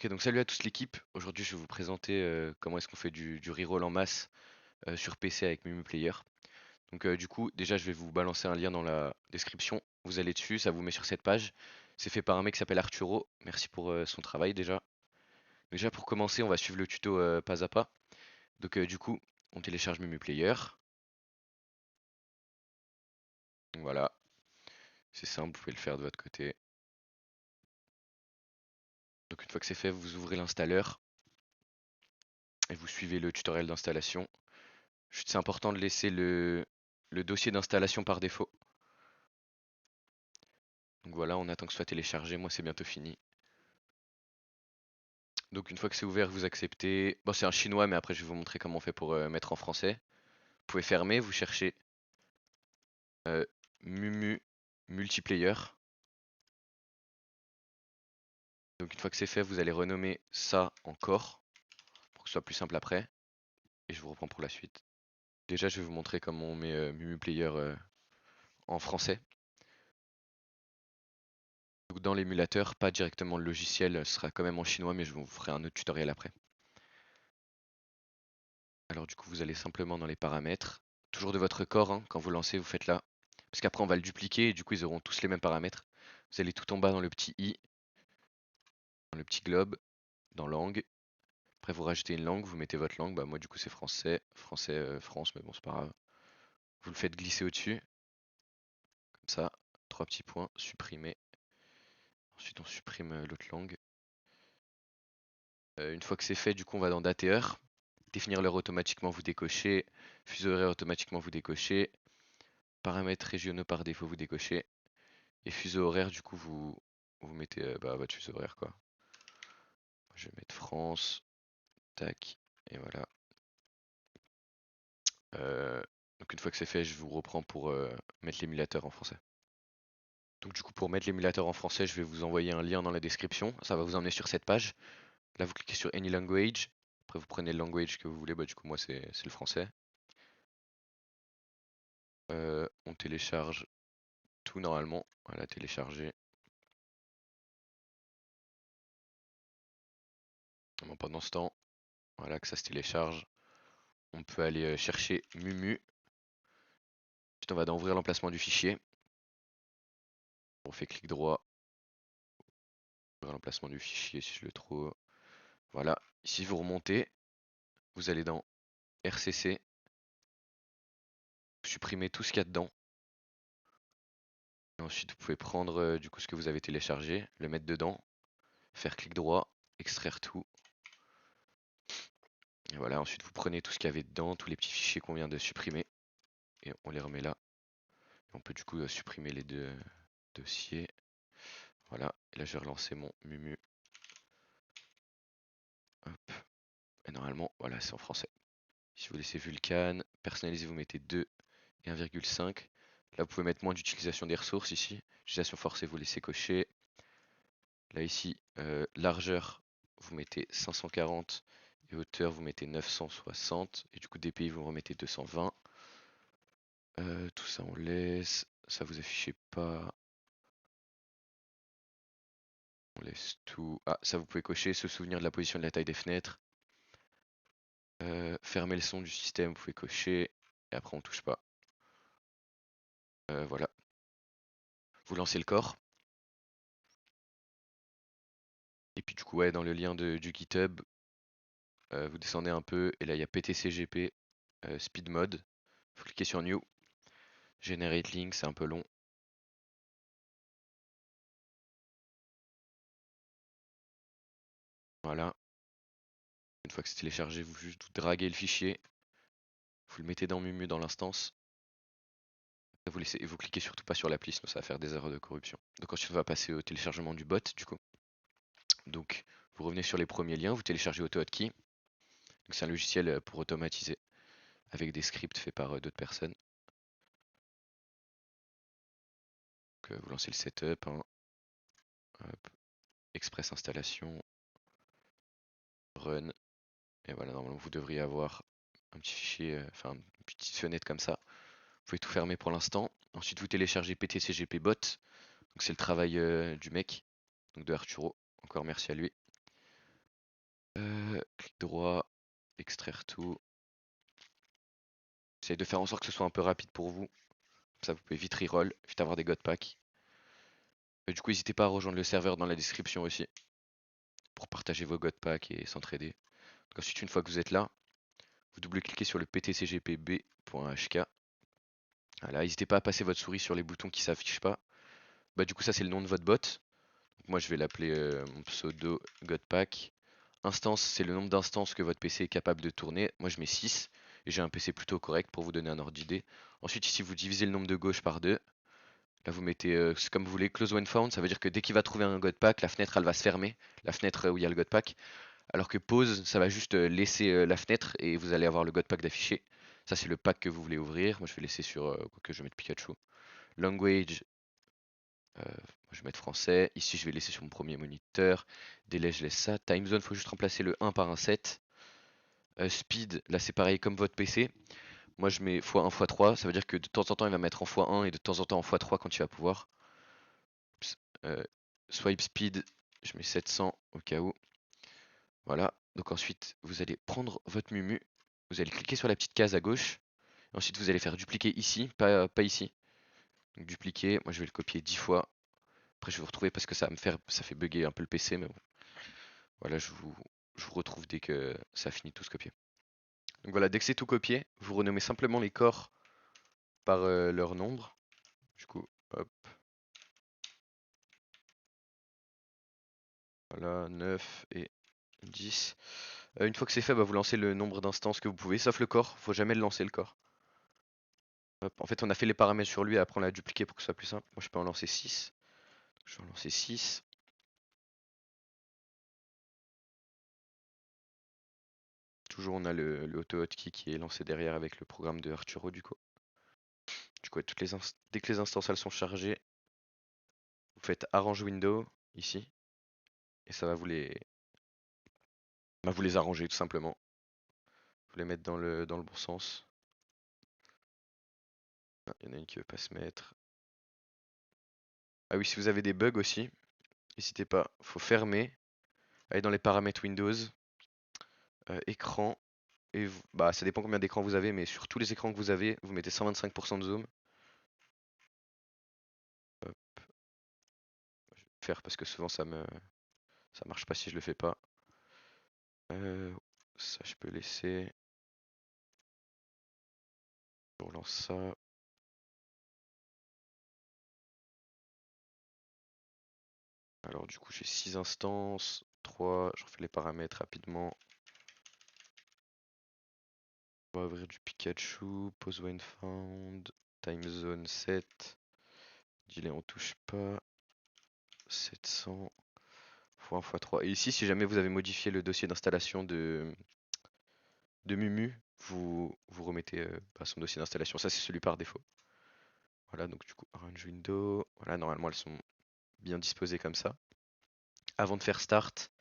Ok, donc salut à tous l'équipe. Aujourd'hui, je vais vous présenter comment est-ce qu'on fait du reroll en masse sur PC avec MumuPlayer. Donc du coup, déjà, je vais vous balancer un lien dans la description. Vous allez dessus, ça vous met sur cette page. C'est fait par un mec qui s'appelle Arturo. Merci pour son travail déjà. Déjà, pour commencer, on va suivre le tuto pas à pas. Donc du coup, on télécharge MumuPlayer. Donc voilà, c'est simple, vous pouvez le faire de votre côté. Donc une fois que c'est fait, vous ouvrez l'installeur et vous suivez le tutoriel d'installation. C'est important de laisser le dossier d'installation par défaut. Donc voilà, on attend que ce soit téléchargé, moi c'est bientôt fini. Donc une fois que c'est ouvert, vous acceptez. Bon, c'est un chinois, mais après je vais vous montrer comment on fait pour mettre en français. Vous pouvez fermer, vous cherchez euh, Mumu Multiplayer. Donc une fois que c'est fait, vous allez renommer ça en core pour que ce soit plus simple après. Et je vous reprends pour la suite. Déjà, je vais vous montrer comment on met Mumu Player en français. Donc dans l'émulateur, pas directement le logiciel, ce sera quand même en chinois, mais je vous ferai un autre tutoriel après. Alors du coup, vous allez simplement dans les paramètres, toujours de votre corps, hein, quand vous lancez, vous faites là, parce qu'après on va le dupliquer et du coup ils auront tous les mêmes paramètres. Vous allez tout en bas dans le petit i, dans le petit globe, dans langue. Après vous rajoutez une langue, vous mettez votre langue, bah moi du coup c'est français, français France, mais bon c'est pas grave. Vous le faites glisser au-dessus, comme ça, trois petits points, supprimer. Ensuite on supprime l'autre langue. Une fois que c'est fait, du coup on va dans date et heure. Définir l'heure automatiquement, vous décochez. Fuseau horaire automatiquement, vous décochez. Paramètres régionaux par défaut, vous décochez. Et fuseau horaire, du coup, vous mettez bah, votre fuseau horaire, quoi. Je vais mettre France, tac, et voilà. Euh, donc une fois que c'est fait, je vous reprends pour mettre l'émulateur en français. Donc du coup, pour mettre l'émulateur en français, je vais vous envoyer un lien dans la description. Ça va vous emmener sur cette page. Là, vous cliquez sur Any Language. Après, vous prenez le language que vous voulez. Bah, du coup, moi, c'est le français. On télécharge tout normalement. Voilà, télécharger. Pendant ce temps, voilà que ça se télécharge. On peut aller chercher Mumu. Ensuite, on va dans ouvrir l'emplacement du fichier. On fait clic droit, ouvrir l'emplacement du fichier si je le trouve. Voilà. Ici, vous remontez. Vous allez dans RCC. Vous supprimez tout ce qu'il y a dedans. Et ensuite, vous pouvez prendre du coup ce que vous avez téléchargé, le mettre dedans, faire clic droit, extraire tout. Et voilà. Ensuite, vous prenez tout ce qu'il y avait dedans, tous les petits fichiers qu'on vient de supprimer. Et on les remet là. Et on peut du coup supprimer les deux dossiers. Voilà. Et là, je vais relancer mon Mumu. Hop. Et normalement, voilà, c'est en français. Si vous laissez Vulkan, personnalisez, vous mettez 2 et 1,5. Là, vous pouvez mettre moins d'utilisation des ressources ici. Utilisation forcée, vous laissez cocher. Là, ici, largeur, vous mettez 540 et hauteur, vous mettez 960. Et du coup, DPI, vous remettez 220. Tout ça, on laisse. Ça, vous affichez pas. On laisse tout. Ah, ça, vous pouvez cocher. Se souvenir de la position de la taille des fenêtres. Fermer le son du système, vous pouvez cocher. Et après, on touche pas. Voilà. Vous lancez le corps. Et puis du coup, ouais, dans le lien du GitHub, vous descendez un peu et là il y a PTCGP Speed Mode. Vous cliquez sur New. Generate link, c'est un peu long. Voilà. Une fois que c'est téléchargé, vous juste draguez le fichier. Vous le mettez dans Mumu dans l'instance. Vous laissez et vous cliquez surtout pas sur l'appli, sinon ça va faire des erreurs de corruption. Donc ensuite on va passer au téléchargement du bot du coup. Donc vous revenez sur les premiers liens, vous téléchargez AutoHotkey. Donc c'est un logiciel pour automatiser avec des scripts faits par d'autres personnes. Donc, vous lancez le setup, hein. Hop. Express installation, run, et voilà, normalement vous devriez avoir un petit fichier, enfin une petite fenêtre comme ça. Vous pouvez tout fermer pour l'instant. Ensuite vous téléchargez PTCGP bot, donc c'est le travail du mec, donc de Arturo, encore merci à lui. Clic droit, extraire tout. Essayez de faire en sorte que ce soit un peu rapide pour vous. Comme ça, vous pouvez vite reroll, vite avoir des god packs. Du coup, n'hésitez pas à rejoindre le serveur dans la description aussi pour partager vos god packs et s'entraider. Donc ensuite, une fois que vous êtes là, vous double-cliquez sur le ptcgpb.hk. Voilà, n'hésitez pas à passer votre souris sur les boutons qui s'affichent pas. Bah du coup, ça c'est le nom de votre bot. Donc, moi, je vais l'appeler mon pseudo godpack. Instance, c'est le nombre d'instances que votre PC est capable de tourner. Moi, je mets 6 et j'ai un PC plutôt correct pour vous donner un ordre d'idée. Ensuite, ici, vous divisez le nombre de gauche par 2. Là, vous mettez c'est comme vous voulez, close when found. Ça veut dire que dès qu'il va trouver un godpack, la fenêtre, elle va se fermer. La fenêtre où il y a le godpack. Alors que pause, ça va juste laisser la fenêtre et vous allez avoir le godpack d'affiché. Ça, c'est le pack que vous voulez ouvrir. Moi, je vais laisser sur. Quoique, je vais mettre Pikachu. Language, je vais mettre français. Ici, je vais laisser sur mon premier moniteur. Délai, je laisse ça. Time zone, faut juste remplacer le 1 par un 7. Speed, là, c'est pareil comme votre PC. Moi, je mets x1, x3. Ça veut dire que de temps en temps, il va mettre en x1 et de temps en temps en x3 quand il va pouvoir. Swipe speed, je mets 700 au cas où. Voilà. Donc ensuite, vous allez prendre votre Mumu. Vous allez cliquer sur la petite case à gauche. Ensuite, vous allez faire dupliquer ici, pas ici. Donc dupliquer, moi je vais le copier 10 fois. Après, je vais vous retrouver parce que ça fait bugger un peu le PC, mais bon. Voilà, je vous retrouve dès que ça a fini de tout se copier. Donc voilà, dès que c'est tout copié, vous renommez simplement les corps par leur nombre. Du coup, hop. Voilà, 9 et 10. Une fois que c'est fait, bah, vous lancez le nombre d'instances que vous pouvez, sauf le corps. Faut jamais le lancer le corps. Hop. En fait, on a fait les paramètres sur lui, après on l'a dupliqué pour que ce soit plus simple. Moi, je peux en lancer 6. Je vais en lancer 6. Toujours, on a le auto-hotkey qui est lancé derrière avec le programme de Arturo, du coup. Du coup, dès que les instances elles sont chargées, vous faites Arrange Window ici. Et ça va vous les arranger tout simplement. Vous les mettre dans le bon sens. Ah, il y en a une qui veut pas se mettre. Ah oui, si vous avez des bugs aussi, n'hésitez pas. Faut fermer. Allez dans les paramètres Windows. Écran. Et bah ça dépend combien d'écrans vous avez, mais sur tous les écrans que vous avez, vous mettez 125% de zoom. Hop. Je vais le faire parce que souvent ça marche pas si je le fais pas. Ça je peux laisser. Je relance ça. Alors du coup j'ai 6 instances, 3, je refais les paramètres rapidement. On va ouvrir du Pikachu, pose when found, time zone 7, delay on touche pas, 700, x1 x3. Et ici si jamais vous avez modifié le dossier d'installation de Mumu, vous remettez son dossier d'installation, ça c'est celui par défaut. Voilà donc du coup Arrange Window, voilà normalement elles sont bien disposées comme ça. Avant de faire Start,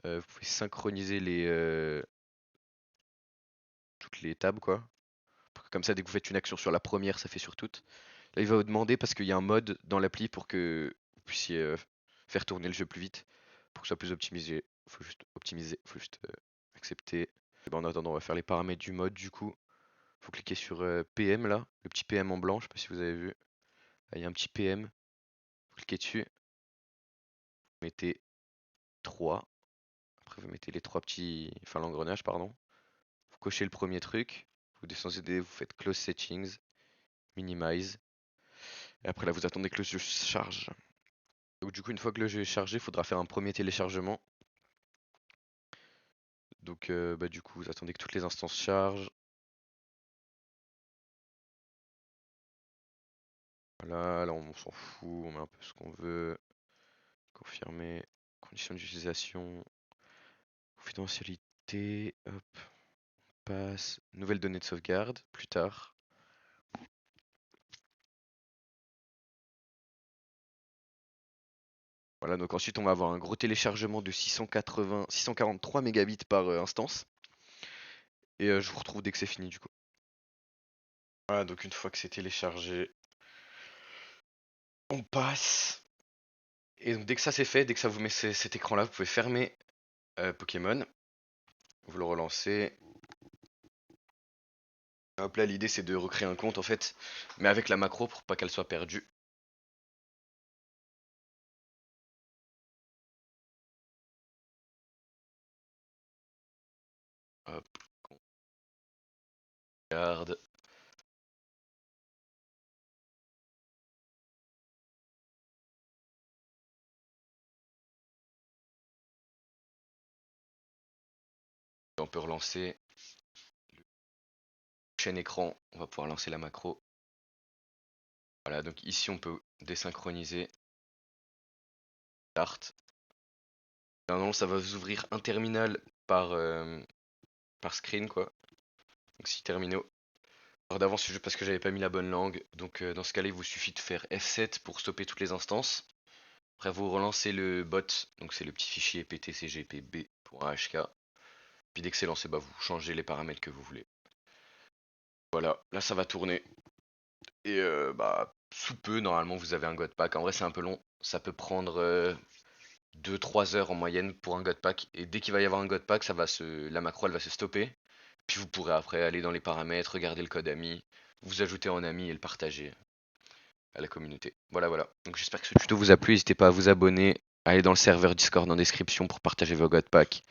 vous pouvez synchroniser toutes les tables quoi. Comme ça, dès que vous faites une action sur la première, ça fait sur toutes. Là, il va vous demander parce qu'il y a un mode dans l'appli pour que vous puissiez faire tourner le jeu plus vite, pour que ce soit plus optimisé. Faut juste optimiser, faut juste accepter. Et ben, en attendant, on va faire les paramètres du mode du coup. Faut cliquer sur PM là, le petit PM en blanc, je sais pas si vous avez vu. Là, il y a un petit PM. Vous cliquez dessus. Vous mettez 3. Après, vous mettez les trois petits. Enfin, l'engrenage, pardon. Vous cochez le premier truc. Vous descendez, vous faites Close Settings, Minimize. Et après là, vous attendez que le jeu charge. Donc du coup, une fois que le jeu est chargé, il faudra faire un premier téléchargement. Donc bah, du coup, vous attendez que toutes les instances chargent. Voilà, là on s'en fout, on met un peu ce qu'on veut. Confirmer. Conditions d'utilisation. Confidentialité. Hop. Passe. Nouvelles données de sauvegarde. Plus tard. Voilà, donc ensuite on va avoir un gros téléchargement de 643 mégabits par instance. Et je vous retrouve dès que c'est fini du coup. Voilà, donc une fois que c'est téléchargé, on passe. Et donc dès que ça c'est fait, dès que ça vous met cet écran là, vous pouvez fermer Pokémon. Vous le relancez. Hop là, l'idée c'est de recréer un compte en fait, mais avec la macro pour pas qu'elle soit perdue. Hop, on garde. On peut relancer le prochain écran, on va pouvoir lancer la macro. Voilà, donc ici on peut désynchroniser. Start. Normalement ça va vous ouvrir un terminal par screen quoi. Donc si terminé. Alors d'avance c'est juste parce que j'avais pas mis la bonne langue. Donc dans ce cas-là il vous suffit de faire F7 pour stopper toutes les instances. Après vous relancez le bot, donc c'est le petit fichier ptcgpb.hk. Puis dès que c'est lancé, bah, vous changez les paramètres que vous voulez. Voilà, là ça va tourner. Et bah sous peu normalement vous avez un God Pack. En vrai c'est un peu long, ça peut prendre 2-3 heures en moyenne pour un God Pack. Et dès qu'il va y avoir un God Pack, la macro elle va se stopper. Puis vous pourrez après aller dans les paramètres, regarder le code ami, vous ajouter en ami et le partager à la communauté. Voilà, voilà. Donc j'espère que ce tuto vous a plu. N'hésitez pas à vous abonner, à aller dans le serveur Discord en description pour partager vos God Packs.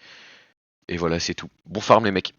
Et voilà, c'est tout. Bon farm les mecs.